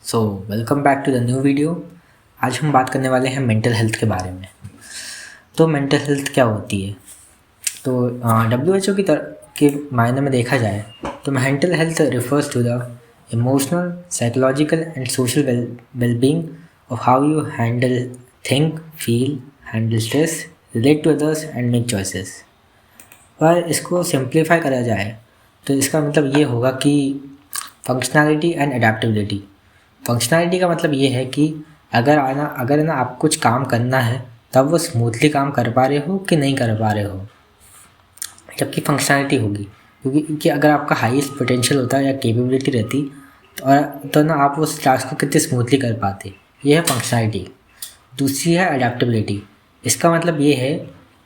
So welcome back to the new video. आज हम बात करने वाले हैं मेंटल हेल्थ के बारे में। तो मेंटल हेल्थ क्या होती है? तो WHO के मायने में देखा जाए तो mental health refers to the emotional, psychological and social wellbeing of how you handle, think, feel, handle stress, relate to others and make choices. और इसको सिंप्लीफाई करा जाए तो इसका मतलब ये होगा कि फंक्शनैलिटी एंड अडेप्टेबिलिटी। फंक्शनैलिटी का मतलब ये है कि अगर ना आप कुछ काम करना है तब वो स्मूथली काम कर पा रहे हो कि नहीं कर पा रहे हो, जबकि फंक्शनैलिटी होगी। क्योंकि अगर आपका हाईएस्ट पोटेंशियल होता है या कैपेबिलिटी रहती तो ना आप उस टास्क को कितने स्मूथली कर पाते, ये है फंक्शनैलिटी। दूसरी है अडेप्टेबिलिटी। इसका मतलब ये है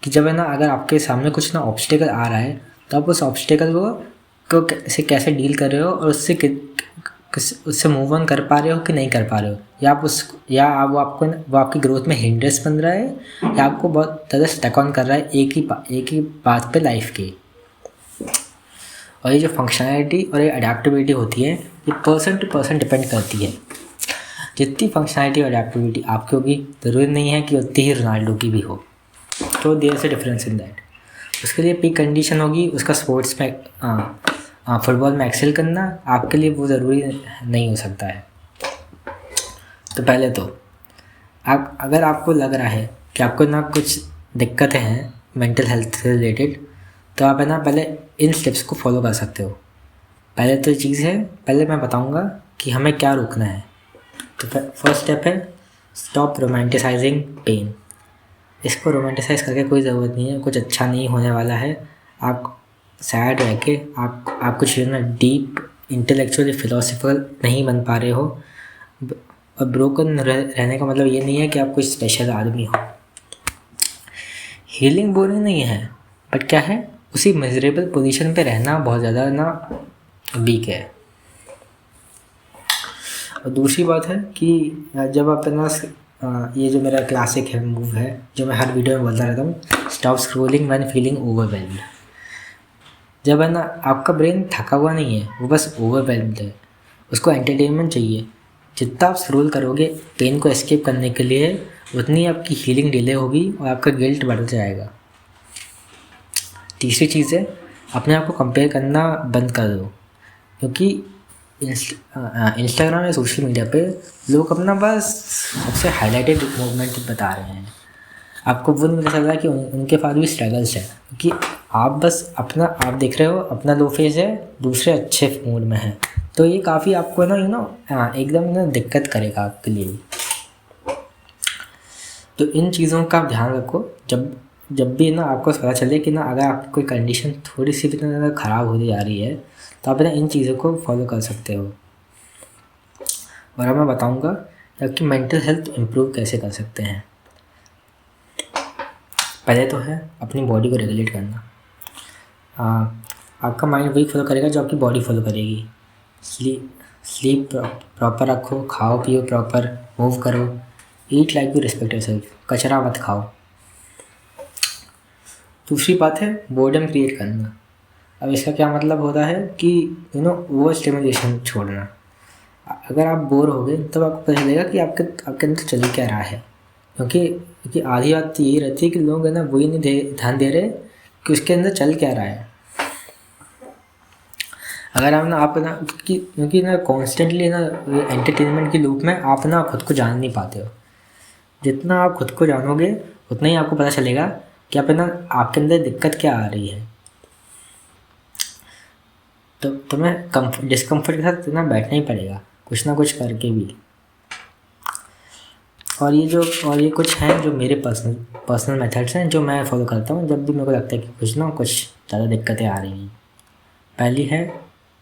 कि जब है ना अगर आपके सामने कुछ ना ऑब्स्टेकल आ रहा है तो आप उस ऑब्स्टेकल को कैसे डील कर रहे हो और उससे मूव ऑन कर पा रहे हो कि नहीं कर पा रहे हो, या आप वो आपकी ग्रोथ में हिंड्रेंस बन रहा है या आपको बहुत ज़्यादा स्टक ऑन कर रहा है एक ही बात पे लाइफ के। और ये जो फंक्शनैलिटी और ये अडेप्टेबिलिटी होती है ये पर्सन टू पर्सन डिपेंड करती है। जितनी फंक्शनैलिटी और अडेप्टेबिलिटी आपकी होगी ज़रूरी नहीं है कि उतनी ही रोनाल्डो की भी हो। तो there is a difference in that. उसके लिए पीक कंडीशन होगी, उसका स्पोर्ट्स में फुटबॉल में एक्सेल करना आपके लिए वो ज़रूरी नहीं हो सकता है। तो पहले तो अगर आपको लग रहा है कि आपको ना कुछ दिक्कतें हैं मेंटल हेल्थ से रिलेटेड, तो आप है ना पहले इन स्टेप्स को फॉलो कर सकते हो। पहले तो चीज़ है, पहले मैं बताऊंगा कि हमें क्या रोकना है। तो फर्स्ट स्टेप है स्टॉप रोमांटिसाइजिंग पेन। इसको रोमांटिसाइज करके कोई ज़रूरत नहीं है, कुछ अच्छा नहीं होने वाला है। आप सैड रह के आप कुछ ना डीप इंटेलेक्चुअली फिलोसफिकल नहीं बन पा रहे हो। और ब्रोकन रहने का मतलब ये नहीं है कि आप कोई स्पेशल आदमी हो। हीलिंग बोरिंग नहीं है, बट क्या है, उसी मिजरेबल पोजीशन पे रहना बहुत ज़्यादा ना वीक है। और दूसरी बात है कि जब आप ना ये जो मेरा क्लासिक है मूव है जो मैं हर वीडियो में बोलता रहता हूँ, stop scrolling when feeling overwhelmed. जब है ना आपका ब्रेन थका हुआ नहीं है, वो बस ओवरवेल्म्ड है, उसको एंटरटेनमेंट चाहिए। जितना आप स्क्रोल करोगे पेन को एस्केप करने के लिए उतनी आपकी हीलिंग डिले होगी और आपका गिल्ट बढ़ जाएगा। तीसरी चीज़ है अपने आप को कंपेयर करना बंद कर दो। क्योंकि इंस्टाग्राम या सोशल मीडिया पे लोग अपना बस सबसे हाईलाइटेड मूवमेंट बता रहे हैं। आपको वो नहीं पता चल रहा है कि उनके पास भी स्ट्रगल्स है। क्योंकि आप देख रहे हो अपना लो फेज है, दूसरे अच्छे मूड में है, तो ये काफ़ी आपको ना एकदम ना दिक्कत करेगा आपके लिए। तो इन चीज़ों का ध्यान रखो जब भी ना आपको पता चले कि ना अगर आपकी कोई कंडीशन थोड़ी सी भी ना ख़राब होती जा रही है तो आप ना इन चीज़ों को फॉलो कर सकते हो। और अब मैं बताऊँगा कि मेंटल हेल्थ इम्प्रूव कैसे कर सकते हैं। पहले तो है अपनी बॉडी को रेगुलेट करना। आपका माइंड वही फॉलो करेगा जो आपकी बॉडी फॉलो करेगी। स्लीप प्रॉपर रखो, खाओ पियो प्रॉपर, मूव करो, eat like you respect yourself, कचरा मत खाओ। दूसरी बात है बोर्डम क्रिएट करना। अब इसका क्या मतलब होता है कि ओवर स्टिमुलेशन छोड़ना। अगर आप बोर हो गए तब आपको पता चलेगा कि आपके अंदर चल क्या रहा है। क्योंकि आधी बात तो यही रहती है कि लोग है ना वही नहीं ध्यान दे रहे कि उसके अंदर चल क्या रहा है। अगर आप ना क्योंकि ना कॉन्स्टेंटली ना एंटरटेनमेंट की लूप में आप ना खुद को जान नहीं पाते हो। जितना आप खुद को जानोगे उतना ही आपको पता चलेगा कि आप ना आपके अंदर दिक्कत क्या आ रही है। तो तुम्हें डिस्कम्फर्ट के साथ ना बैठना ही पड़ेगा, कुछ ना कुछ करके भी। और ये कुछ हैं जो मेरे पर्सनल मेथड्स हैं जो मैं फॉलो करता हूँ जब भी मेरे को लगता है कि कुछ ज़्यादा दिक्कतें आ रही हैं। पहली है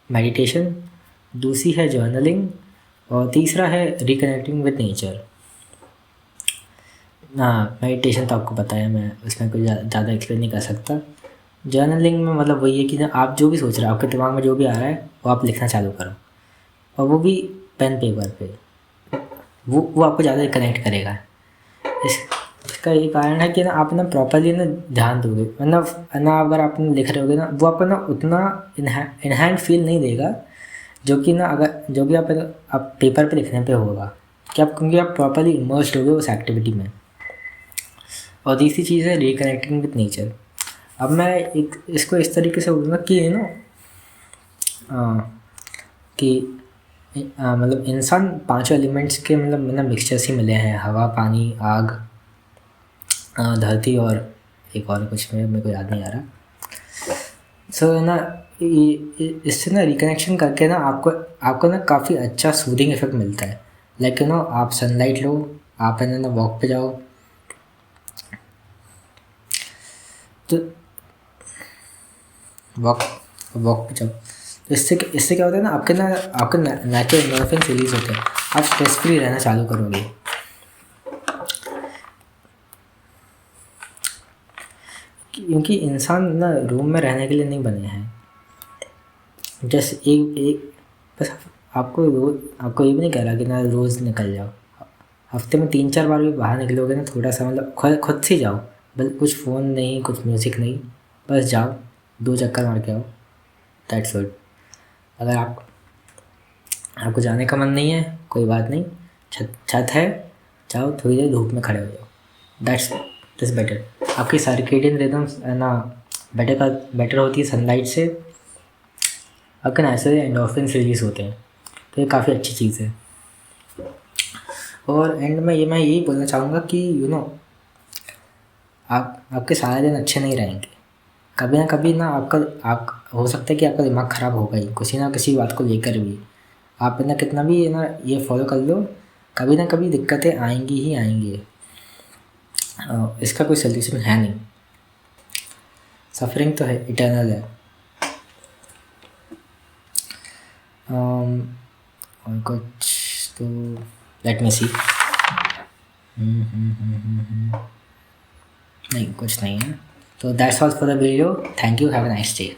मेडिटेशन, दूसरी है जर्नलिंग, और तीसरा है रिकनेक्टिंग विद नेचर। मेडिटेशन तो आपको पता है, मैं उसमें कुछ ज़्यादा एक्सप्लेन नहीं कर सकता। जर्नलिंग में मतलब वही है कि ना आप जो भी सोच रहे हो, आपके दिमाग में जो भी आ रहा है वो आप लिखना चालू करो, और वो भी पेन पेपर पे। वो आपको ज़्यादा कनेक्ट करेगा। इसका ये कारण है कि ना आप ना प्रॉपरली ना ध्यान दोगे, मतलब ना अगर आप लिख रहे होगे ना वो आपको ना उतना इन हैंड फील नहीं देगा जो कि ना अगर जो कि आप पेपर पे लिखने पे होगा कि आप, क्योंकि आप प्रॉपरली इमर्स्ड हो गए उस एक्टिविटी में। और तीसरी चीज़ है रिकनेक्टिंग विद नेचर। अब मैं एक इसको इस तरीके से बोलूँगा कि कि मतलब इंसान पांचों एलिमेंट्स के मतलब मिक्सचर्स ही मिले हैं, हवा, पानी, आग, धरती और एक और कुछ मेरे को याद नहीं आ रहा। सो इससे ना रिकनेक्शन करके ना आपको ना काफ़ी अच्छा सूदिंग इफेक्ट मिलता है। लाइक आप सनलाइट लो, आप ना वॉक पे जाओ, तो वॉक पे जाओ, तो इससे क्या होता है ना, आपके नेचुरल एंडोर्फिन्स रिलीज होते हैं, आप स्ट्रेस फ्री रहना चालू करोगे। क्योंकि इंसान ना रूम में रहने के लिए नहीं बने हैं। जैसे एक बस आपको ये भी नहीं कह रहा कि ना रोज़ निकल जाओ, हफ्ते में 3-4 बार भी बाहर निकलोगे ना, थोड़ा सा मतलब खुद से जाओ, बस कुछ फ़ोन नहीं, कुछ म्यूज़िक नहीं, बस जाओ 2 चक्कर मार के आओ, दैट्स इट। अगर आपको जाने का मन नहीं है, कोई बात नहीं, छत है, जाओ थोड़ी देर धूप में खड़े हो जाओ, दैट्स बेटर। आपकी सर्केडियन रिदम्स ना बेटर होती है सनलाइट से, आपके नेचुरल एंडोर्फिन्स रिलीज़ होते हैं, तो ये काफ़ी अच्छी चीज़ है। और एंड में मैं यही बोलना चाहूँगा कि आपके सारे दिन अच्छे नहीं रहेंगे, कभी ना कभी ना आप हो सकता है कि आपका दिमाग ख़राब होगा ही किसी ना किसी बात को लेकर भी। आप ना कितना भी ये फॉलो कर लो, कभी ना कभी दिक्कतें आएंगी ही आएंगी, इसका कोई सल्यूशन है नहीं, सफरिंग तो है, इटर्नल है। और कुछ तो लेट मी सी, नहीं कुछ नहीं है, तो that's all for the video, thank you, have a nice day.